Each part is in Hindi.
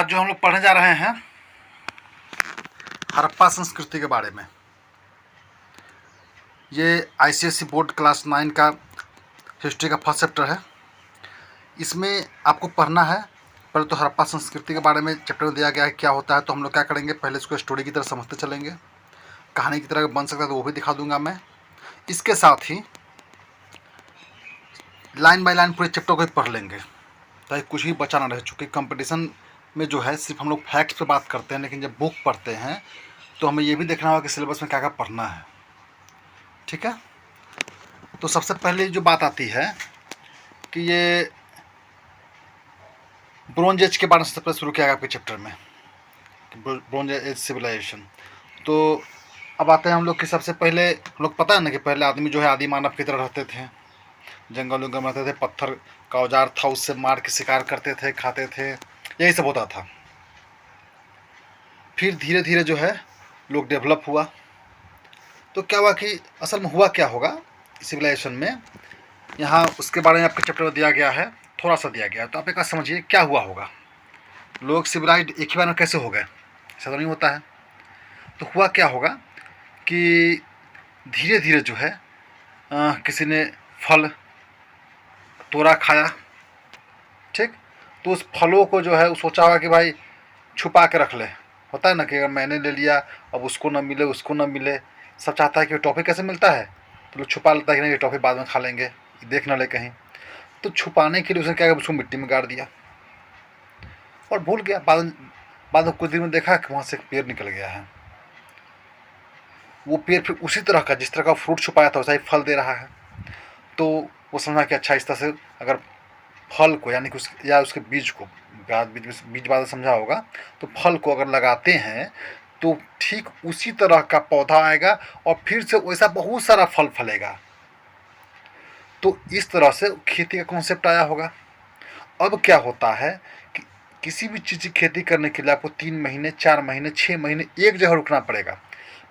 आज जो हम लोग पढ़ने जा रहे हैं हड़प्पा संस्कृति के बारे में। ये आईसीएसई बोर्ड क्लास 9 का हिस्ट्री का फर्स्ट चैप्टर है। इसमें आपको पढ़ना है पहले तो हड़प्पा संस्कृति के बारे में चैप्टर में दिया गया है क्या होता है। तो हम लोग क्या करेंगे, पहले इसको स्टोरी की तरह समझते चलेंगे, कहानी की तरह बन सकता है तो वो भी दिखा दूंगा मैं। इसके साथ ही लाइन बाय लाइन पूरे चैप्टर को ही पढ़ लेंगे ताकि कुछ भी बचा ना रहे। चूँकि कंपटीशन में जो है सिर्फ हम लोग फैक्ट्स पे बात करते हैं, लेकिन जब बुक पढ़ते हैं तो हमें ये भी देखना होगा कि सिलेबस में क्या क्या पढ़ना है। ठीक है, तो सबसे पहले जो बात आती है कि ये ब्रोंज एज के बारे में सबसे पहले शुरू किया गया आपके चैप्टर में, ब्रोंज एज सिविलाइजेशन। तो अब आते हैं हम लोग कि सबसे पहले हम लोग पता है ना कि पहले आदमी जो है आदि मानव की तरह रहते थे, जंगल उंगल में रहते थे, पत्थर का औजार था उससे मार के शिकार करते थे, खाते थे, यही सब होता था। फिर धीरे धीरे जो है लोग डेवलप हुआ। तो क्या हुआ कि असल में हुआ क्या होगा सिविलाइजेशन में, यहाँ उसके बारे में आपके चैप्टर में दिया गया है, थोड़ा सा दिया गया है। तो आप एक बात समझिए क्या हुआ होगा। लोग सिविलाइज एक ही बार में कैसे हो गए, ऐसा तो नहीं होता है। तो हुआ क्या होगा कि धीरे धीरे जो है किसी ने फल तोड़ा खाया, ठीक, तो उस फलों को जो है वो सोचा होगा कि भाई छुपा के रख ले। होता है ना कि अगर मैंने ले लिया अब उसको ना मिले उसको ना मिले, सब चाहता है कि टॉफ़ी कैसे मिलता है तो लोग छुपा लेता है कि नहीं ये टॉफ़ी बाद में खा लेंगे, देख ना ले कहीं। तो छुपाने के लिए उसने क्या किया, उसको मिट्टी में गाड़ दिया और भूल गया। बाद में कुछ दिन में देखा कि वहाँ से एक पेड़ निकल गया है। वो पेड़ फिर उसी तरह का जिस तरह का फ्रूट छुपाया था वैसा ही फल दे रहा है। तो वो समझा कि अच्छा इस तरह से अगर फल को यानी कि उसके बीज को, बीज बाद समझा होगा, तो फल को अगर लगाते हैं तो ठीक उसी तरह का पौधा आएगा और फिर से वैसा बहुत सारा फल फलेगा। तो इस तरह से खेती का कॉन्सेप्ट आया होगा। अब क्या होता है कि किसी भी चीज़ की खेती करने के लिए आपको 3 महीने 4 महीने 6 महीने एक जगह रुकना पड़ेगा।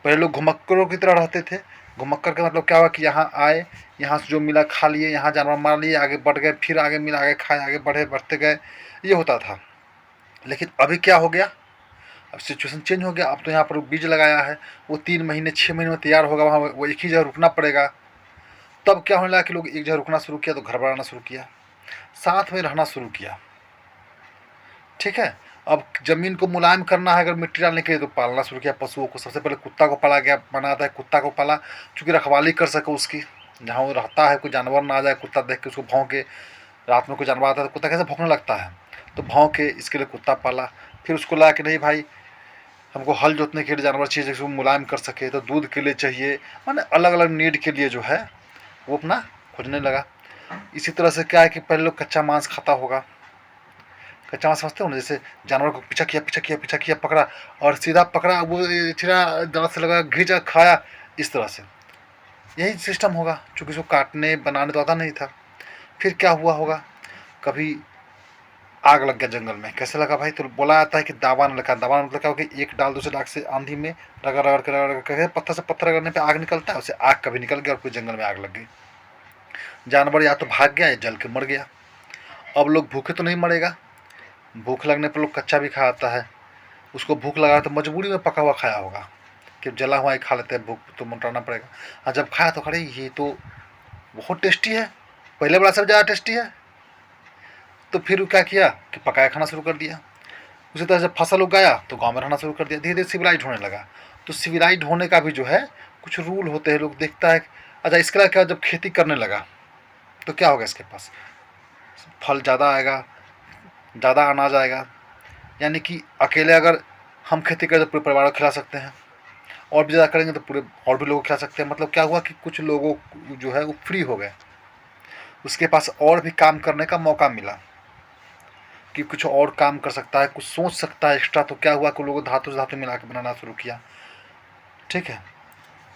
पहले लोग घुमक्करों की तरह रहते थे। घुमक्कर का मतलब क्या हुआ कि यहाँ आए, यहाँ से जो मिला खा लिए, यहाँ जानवर मार लिए, आगे बढ़ गए, फिर आगे मिला आगे खाए, आगे बढ़े बढ़ते गए, ये होता था। लेकिन अभी क्या हो गया, अब सिचुएशन चेंज हो गया। अब तो यहाँ पर बीज लगाया है, वो 3 महीने 6 महीने में तैयार होगा, वहाँ वो एक ही जगह रुकना पड़ेगा। तब क्या होने लगा कि लोग एक जगह रुकना शुरू किया तो घर बनाना शुरू किया, साथ में रहना शुरू किया। ठीक है, अब ज़मीन को मुलायम करना है अगर मिट्टी डालने के लिए तो पालना शुरू किया पशुओं को। सबसे पहले कुत्ता को पाला गया, बनाता है कुत्ता को पाला चूँकि रखवाली कर सके उसकी, जहाँ वो रहता है कोई जानवर ना आ जाए, कुत्ता देख के उसको भौंके। रात में कोई जानवर आता है तो कुत्ता कैसे भौंकने लगता है, तो भौंके, इसके लिए कुत्ता पाला। फिर उसको ला के नहीं भाई हमको हल जोतने के लिए जानवर चाहिए जिसको मुलायम कर सके, तो दूध के लिए चाहिए, माने अलग अलग नीड के लिए जो है वो अपना खोजने लगा। इसी तरह से क्या है कि पहले लोग कच्चा मांस खाता होगा। कच्चा मांस समझते हो ना, जैसे जानवर को पीछा किया पकड़ा और सीधा पकड़ा, वो सीधा दांत से लगा घिंचा खाया, इस तरह से यही सिस्टम होगा क्योंकि उसको काटने बनाने तो आता नहीं था। फिर क्या हुआ होगा, कभी आग लग गया जंगल में। कैसे लगा भाई, तो बोला जाता है कि दावान लगा। दावान मतलब क्या होगा कि एक डाल दूसरे डाल से आंधी में रगड़ रगड़ कर पत्थर से पत्थर रगड़ने पे आग निकलता है, उससे आग कभी निकल गया और पूरे जंगल में आग लग गई। जानवर या तो भाग गया या जल के मर गया। अब लोग भूखे तो नहीं मरेगा, भूख लगने पर लोग कच्चा भी खाता है। उसको भूख लगा तो मजबूरी में पका हुआ खाया होगा कि जला हुआ ही खा लेते हैं, भूख तो मोटाना पड़ेगा। और जब खाया तो खड़े ये तो बहुत टेस्टी है, पहले वाला सब ज़्यादा टेस्टी है। तो फिर क्या किया कि पकाया खाना शुरू कर दिया। उसी तरह से फसल उगाया तो गांव में रहना शुरू कर दिया, धीरे धीरे सिविलाइज होने लगा। तो सिविलाइज होने का भी जो है कुछ रूल होते हैं, लोग देखता है। अच्छा, इसके अलावा क्या, जब खेती करने लगा तो क्या होगा, इसके पास फल ज़्यादा आएगा, ज़्यादा अनाज आएगा। यानी कि अकेले अगर हम खेती करें तो पूरे परिवार को खिला सकते हैं, और भी ज़्यादा करेंगे तो पूरे और भी लोगों को खिला सकते हैं। मतलब क्या हुआ कि कुछ लोगों जो है वो फ्री हो गए, उसके पास और भी काम करने का मौका मिला कि कुछ और काम कर सकता है, कुछ सोच सकता है एक्स्ट्रा। तो क्या हुआ कि लोगों धातु धातु मिला के बनाना शुरू किया। ठीक है,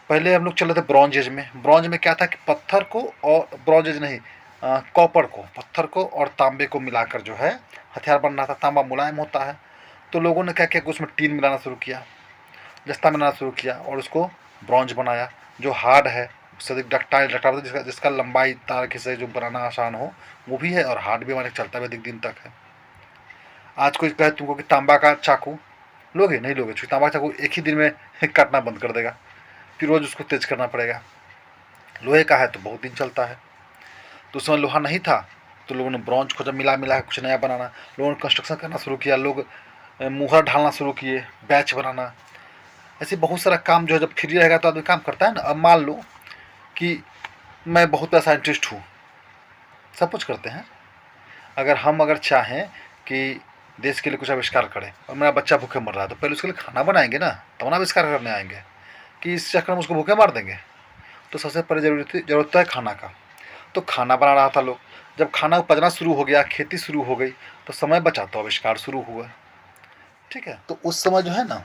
पहले हम लोग चले थे ब्रॉन्ज एज में। ब्रॉन्ज में क्या था कि पत्थर को, और ब्रॉन्ज एज नहीं, कॉपर को, पत्थर को और तांबे को मिलाकर जो है हथियार बन रहा था। तांबा मुलायम होता है, तो लोगों ने क्या किया कि उसमें टीन मिलाना शुरू किया, जस्ता मिलाना शुरू किया और उसको ब्रॉन्ज बनाया, जो हार्ड है, उससे अधिक डक्टाइल जिसका लंबाई तार से जो बनाना आसान हो वो भी है, और हार्ड भी हमारे चलता भी अधिक दिन तक है। आज कोई कहे तुमको कि तांबा का चाकू लोगे, नहीं लोगे, क्योंकि तांबा का चाकू एक ही दिन में काटना बंद कर देगा, फिर रोज़ उसको तेज करना पड़ेगा। लोहे का है तो बहुत दिन चलता है। तो उस समय लोहा नहीं था तो लोगों ने ब्रॉन्ज खोजा, मिला मिला कुछ नया बनाना, लोगों ने कंस्ट्रक्शन करना शुरू किया, लोग मुहर ढालना शुरू किए, बैच बनाना, ऐसे बहुत सारा काम जो है, जब फ्री रहेगा तो आदमी काम करता है ना। अब मान लो कि मैं बहुत बड़ा साइंटिस्ट हूँ, सब कुछ करते हैं, अगर चाहें कि देश के लिए कुछ आविष्कार करें और मेरा बच्चा भूखे मर रहा है, तो पहले उसके लिए खाना बनाएंगे ना, तब ना आविष्कार करने आएंगे, कि इस चक्कर में उसको भूखे मार देंगे। तो सबसे पहले ज़रूरत है खाना का। तो खाना बना रहा था लोग, जब खाना पचना शुरू हो गया, खेती शुरू हो गई, तो समय बचा तो आविष्कार शुरू हुआ। ठीक है, तो उस समय जो है ना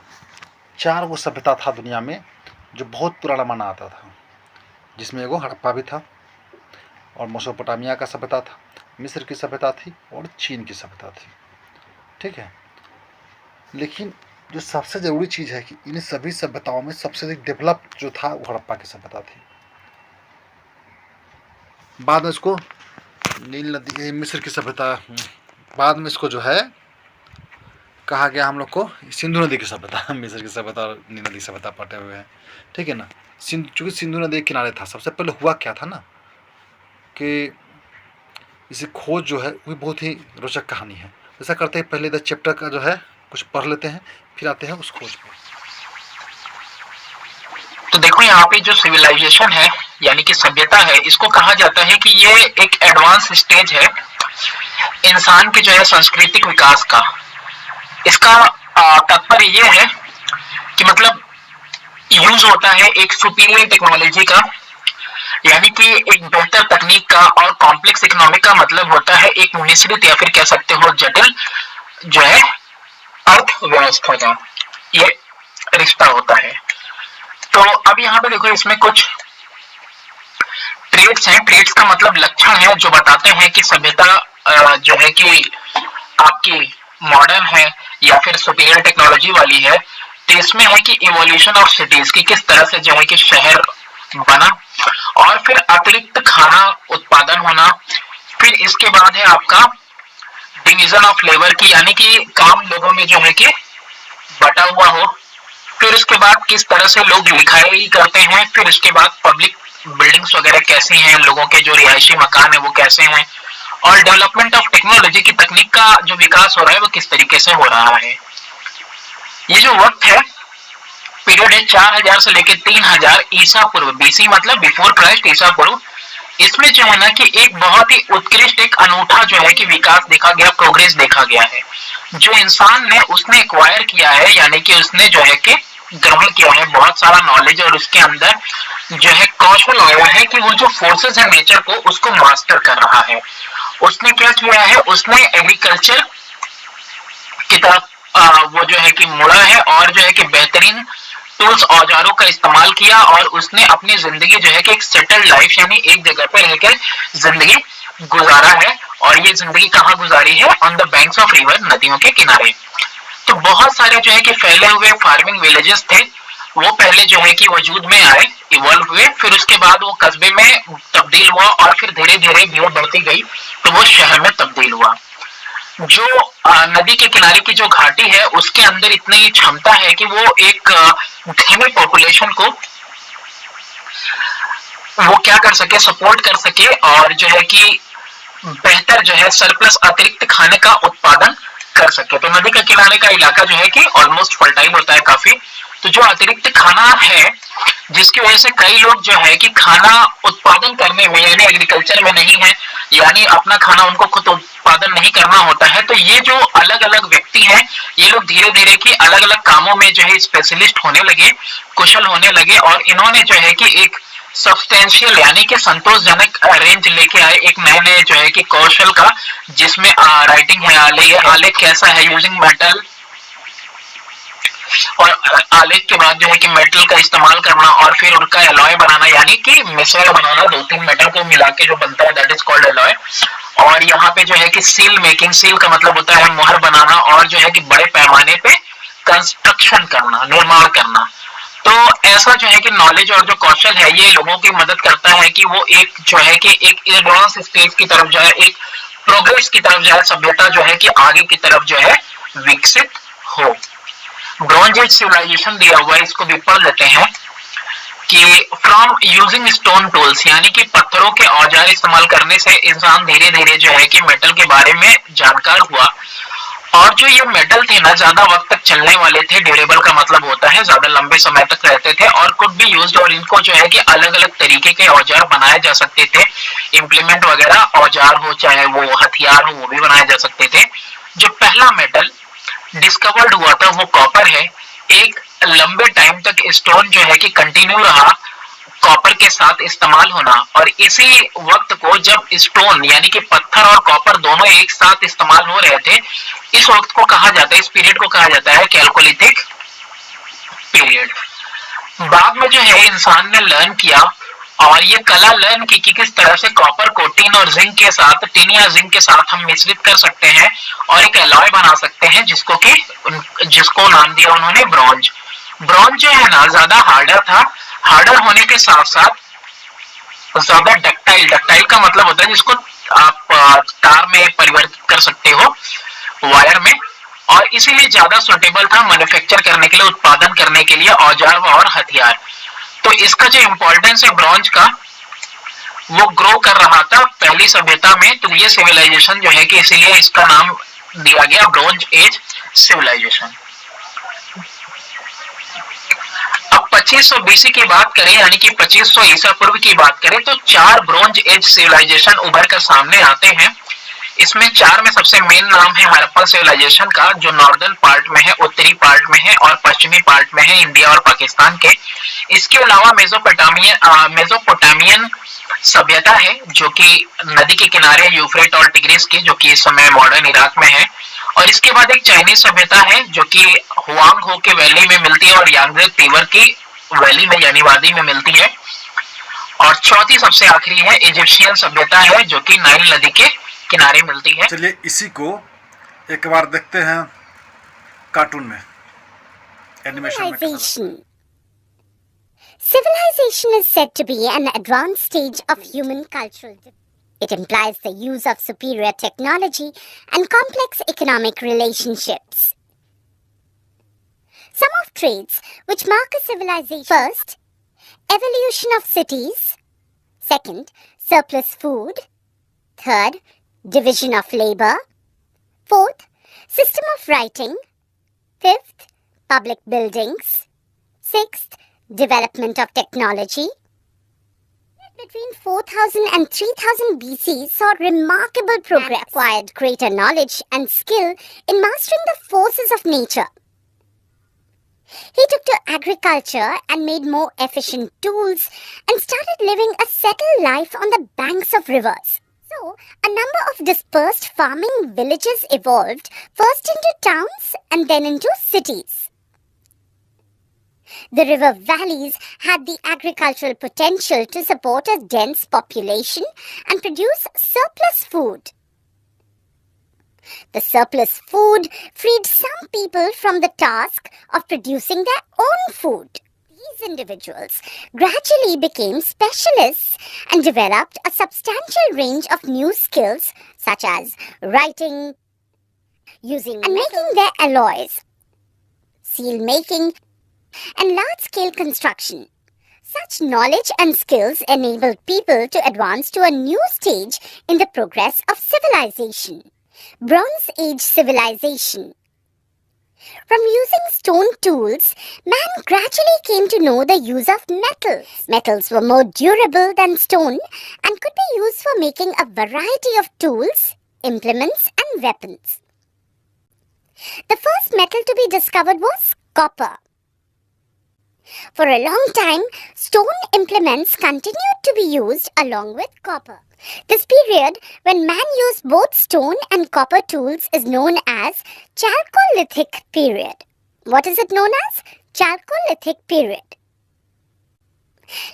4 वो सभ्यता था दुनिया में जो बहुत पुराना माना आता था, जिसमें एगो हड़प्पा भी था, और मेसोपोटामिया का सभ्यता था, मिस्र की सभ्यता थी, और चीन की सभ्यता थी। ठीक है, लेकिन जो सबसे ज़रूरी चीज़ है कि इन सभी सभ्यताओं में सबसे अधिक डेवलप जो था वो हड़प्पा की सभ्यता थी। बाद में इसको नील नदी, मिस्र की सभ्यता, बाद में इसको जो है कहा गया हम लोग को सिंधु नदी की सभ्यता। मिस्र की सभ्यता और नील नदी की सभ्यता पटे हुए हैं। ठीक है ना, चूँकि सिंधु नदी के किनारे था, सबसे पहले हुआ क्या था ना कि इसे खोज जो है वो बहुत ही रोचक कहानी है। ऐसा करते हैं, पहले 10 चैप्टर का जो है कुछ पढ़ लेते हैं, फिर आते हैं उस खोज पर। तो देखो यहाँ पे जो सिविलाइजेशन है यानी कि सभ्यता है, इसको कहा जाता है कि ये एक एडवांस स्टेज है इंसान के जो है सांस्कृतिक विकास का। इसका तात्पर्य ये है कि मतलब यूज होता है एक सुपीरियर टेक्नोलॉजी का, यानी कि एक बेहतर तकनीक का, और कॉम्प्लेक्स इकोनॉमिक का मतलब होता है एक मिश्रित या फिर कह सकते हो जटिल जो है अर्थव्यवस्था का ये रिश्ता होता है। तो अब यहाँ पे देखो, इसमें कुछ ट्रेड्स हैं। ट्रेड्स का मतलब लक्षण है जो बताते हैं कि सभ्यता जो है कि आपकी मॉडर्न है या फिर सुपीरियर टेक्नोलॉजी वाली है। तो इसमें है कि इवोल्यूशन ऑफ सिटीज की किस तरह से जो है कि शहर बना, और फिर अतिरिक्त खाना उत्पादन होना। फिर इसके बाद है आपका डिवीजन ऑफ लेबर की, यानी कि काम लोगों में जो है कि बटा हुआ हो। फिर उसके बाद किस तरह से लोग लिखाई करते हैं। फिर इसके बाद पब्लिक बिल्डिंग्स वगैरह कैसी हैं, लोगों के जो रिहायशी मकान है वो कैसे हैं, और डेवलपमेंट ऑफ टेक्नोलॉजी की तकनीक का जो विकास हो रहा है वो किस तरीके से हो रहा है। ये जो वक्त है, पीरियड है 4000 से लेकर 3000 ईसा पूर्व, बीसी मतलब बिफोर क्राइस्ट, ईसा पूर्व। इसमें जो है ना कि एक बहुत ही उत्कृष्ट, एक अनूठा जो है कि विकास देखा गया, प्रोग्रेस देखा गया है। जो इंसान ने उसने एक्वायर किया है, यानी कि उसने जो है कि ग्रहण किया है बहुत सारा नॉलेज, और उसके अंदर जो है कौशल आया है कि वो जो फोर्सेस है नेचर को उसको मास्टर कर रहा है। उसने क्या किया है, उसने एग्रीकल्चर की तरफ वो जो है कि मुड़ा है, और जो है कि बेहतरीन टूल्स औजारों का इस्तेमाल किया, और उसने अपनी जिंदगी जो है कि एक सेटल्ड लाइफ यानी एक जगह पे रहकर जिंदगी गुजारा है। और ये जिंदगी कहाँ गुजारी है, on the banks of river, नदियों के किनारे। तो बहुत सारे जो है कि फैले हुए फार्मिंग विलेजेस थे, वो पहले जो है कि वजूद में आए, इवॉल्व हुए। फिर उसके बाद वो कस्बे में तब्दील हुआ, और फिर धीरे धीरे भीड़ बढ़ती गई तो वो शहर में तब्दील हुआ। जो नदी के किनारे की जो घाटी है उसके अंदर इतनी क्षमता है कि वो एक धीमी पॉपुलेशन को वो क्या कर सके, सपोर्ट कर सके, और जो है कि बेहतर जो है सरप्लस अतिरिक्त खाने का उत्पादन कर सके। तो नदी के किनारे का इलाका जो है कि ऑलमोस्ट फर्टाइल होता है काफी। तो जो अतिरिक्त खाना है, जिसकी वजह से कई लोग जो है कि खाना उत्पादन करने में यानी एग्रीकल्चर में नहीं है, यानी अपना खाना उनको खुद उत्पादन नहीं करना होता है। तो ये जो अलग अलग व्यक्ति हैं, ये लोग धीरे धीरे की अलग अलग कामों में जो है स्पेशलिस्ट होने लगे, कुशल होने लगे, और इन्होंने जो है कि एक सब्सटेंशियल यानी कि संतोषजनक रेंज लेके आए एक नए नए जो है कि कौशल का, जिसमें राइटिंग है, आलेख कैसा है, यूजिंग मेटल, और आलेख के बाद जो है कि मेटल का इस्तेमाल करना, और फिर उनका एलॉय बनाना यानी कि मिश्रण बनाना, 2-3 मेटल को मिला के जो बनता है, दैट इज कॉल्ड एलॉय। और यहाँ पे जो है कि सील मेकिंग, सील का मतलब होता है मोहर बनाना, और जो है कि बड़े पैमाने पे कंस्ट्रक्शन करना, निर्माण करना। तो ऐसा जो है कि नॉलेज और जो कौशल है ये लोगों की मदद करता है कि वो एक जो है कि एक एडवांस स्टेज की तरफ जो है एक प्रोग्रेस की तरफ जो है, सभ्यता जो है कि आगे की तरफ जो है विकसित हो। ब्रॉन्ज एज सिविलाइजेशन दिया हुआ है, इसको भी पढ़ लेते हैं कि फ्रॉम यूजिंग स्टोन टूल्स, यानी कि पत्थरों के औजार इस्तेमाल करने से इंसान धीरे धीरे जो है कि मेटल के बारे में जानकार हुआ। और जो ये मेटल थे ना, ज्यादा वक्त तक चलने वाले थे, ड्यूरेबल का मतलब होता है ज्यादा लंबे समय तक रहते थे, और कुड बी यूज्ड, और इनको जो है कि अलग अलग तरीके के औजार बनाए जा सकते थे, इम्प्लीमेंट वगैरह औजार हो चाहे वो हथियार हो वो भी बनाए जा सकते थे। जो पहला मेटल डिस्कवर्ड हुआ था वो कॉपर है। एक लंबे टाइम तक स्टोन जो है कि कंटिन्यू रहा कॉपर के साथ इस्तेमाल होना, और इसी वक्त को जब स्टोन यानी कि पत्थर और कॉपर दोनों एक साथ इस्तेमाल हो रहे थे, इस वक्त को कहा जाता है, इस पीरियड को कहा जाता है कैल्कोलिथिक पीरियड। बाद में जो है इंसान ने लर्न किया और ये कला लर्न की कि किस तरह से कॉपर को टिन और जिंक के साथ, टिन या जिंक के साथ हम मिश्रित कर सकते हैं और एक एलॉय बना सकते हैं, जिसको नाम दिया उन्होंने ब्रॉन्ज। ब्रॉन्ज जो है ना ज्यादा हार्डर था, हार्डर होने के साथ साथ ज्यादा डक्टाइल, डक्टाइल का मतलब होता है जिसको आप तार में परिवर्तित कर सकते हो, वायर में, और इसीलिए ज्यादा सुटेबल था मैन्युफैक्चर करने के लिए, उत्पादन करने के लिए औजार और हथियार। तो इसका जो इम्पोर्टेंस है ब्रॉन्ज का, वो ग्रो कर रहा था पहली सभ्यता में, तो ये सिविलाइजेशन जो है कि इसीलिए इसका नाम दिया गया ब्रॉन्ज एज सिविलाइजेशन। अब 2500 बीसी की बात करें, यानी कि 2500 ईसा पूर्व की बात करें, तो 4 ब्रॉन्ज एज सिविलाइजेशन उभर कर सामने आते हैं। इसमें 4 में सबसे मेन नाम है हड़प्पन सिविलाइजेशन का, जो नॉर्दर्न पार्ट में है, उत्तरी पार्ट में है और पश्चिमी पार्ट में है, इंडिया और पाकिस्तान के। इसके अलावा मेसोपोटामियन सभ्यता है जो कि नदी के किनारे यूफ्रेट और टिग्रिस की, जो कि इस समय मॉडर्न इराक में है। और इसके बाद एक चाइनीज सभ्यता है जो कि हुआंग हो के वैली में मिलती है और यांगजे रिवर की वैली में यानी वादी में मिलती है। और चौथी सबसे आखिरी है इजिप्शियन सभ्यता है जो कि नाइल नदी के किनारे मिलती है। चलिए इसी को एक बार देखते हैं कार्टून में, एनिमेशन में। Civilization is said to be an advanced stage of human cultural development. It implies the use of superior technology and complex economic relationships. Some of traits which mark a civilization: first, evolution of cities; second, surplus food; third, division of labor; fourth, system of writing; fifth, public buildings; sixth, development of technology. Between 4000 and 3000 BC saw remarkable progress, acquired greater knowledge and skill in mastering the forces of nature. He took to agriculture and made more efficient tools and started living a settled life on the banks of rivers. So, a number of dispersed farming villages evolved, first into towns and then into cities. The river valleys had the agricultural potential to support a dense population and produce surplus food. The surplus food freed some people from the task of producing their own food. These individuals gradually became specialists and developed a substantial range of new skills such as writing, using and making their alloys, seal making, and large-scale construction. Such knowledge and skills enabled people to advance to a new stage in the progress of civilization. Bronze Age civilization. From using stone tools, man gradually came to know the use of metals. Metals were more durable than stone and could be used for making a variety of tools, implements, and weapons. The first metal to be discovered was copper. For a long time, stone implements continued to be used along with copper. This period, when man used both stone and copper tools, is known as Chalcolithic period. What is it known as? Chalcolithic period.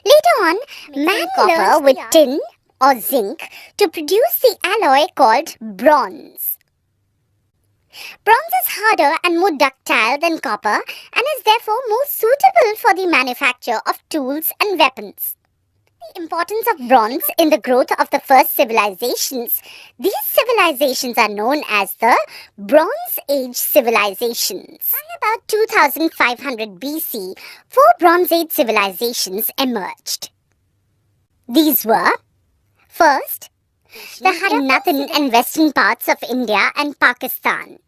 Later on, man copper with tin or zinc to produce the alloy called bronze. Bronze is harder and more ductile than copper and is therefore more suitable for the manufacture of tools and weapons. The importance of bronze in the growth of the first civilizations. These civilizations are known as the Bronze Age civilizations. By about 2500 BC, 4 Bronze Age civilizations emerged. These were, first, the northern and western parts of India and Pakistan.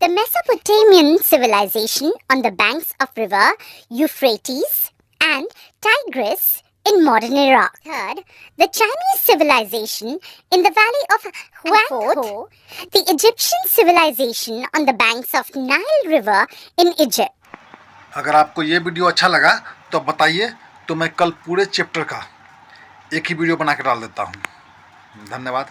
The Mesopotamian civilization on the banks of river Euphrates and Tigris in modern Iraq. Third, the Chinese civilization in the valley of Huanghe. The Egyptian civilization on the banks of Nile River in Egypt. अगर आपको ये वीडियो अच्छा लगा तो बताइए, तो मैं कल पूरे चैप्टर का एक ही वीडियो बना के डाल देता हूँ। धन्यवाद।